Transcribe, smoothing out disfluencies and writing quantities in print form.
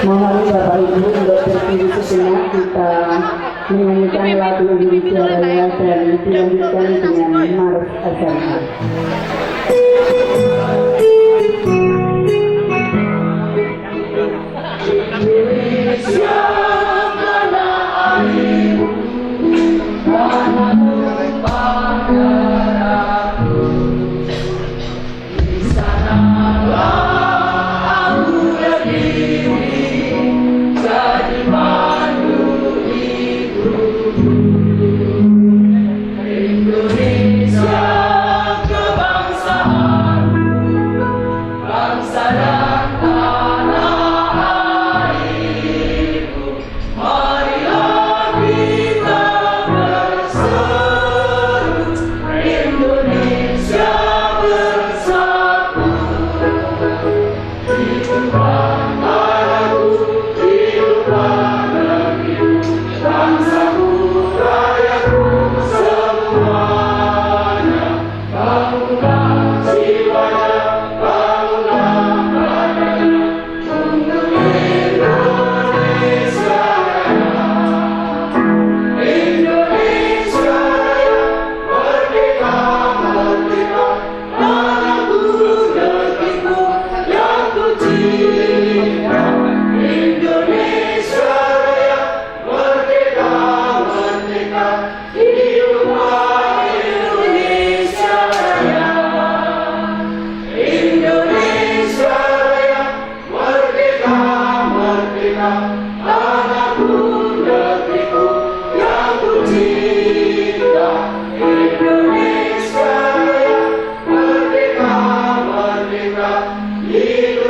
Mohon Bapak Ibu untuk berdiri sejenak, kita menyanyikan lagu Indonesia Raya dan dilanjutkan dengan Maruf Azhar. Indonesia mana airmu, mana tumpah darahku, di sanalah aku berdiri jadi pandu hidupku. Indonesia kebangsaanku, bangsa dan tanah airku, marilah kita berseru, Indonesia bersatu. Hiduplah tanahku, hiduplah negeriku, bangsaku, rakyatku semuanya. Bangunlah jiwanya, bangunlah badannya, untuk Indonesia Raya. Indonesia Raya, merdeka, merdeka, tanahku, negeriku yang ku cinta. Indonesia Raya, merdeka, merdeka, hiduplah Indonesia Raya. Indonesia Raya, merdeka, merdeka, tanahku, negeriku yang ku cinta. Indonesia Raya, merdeka, merdeka, hiduplah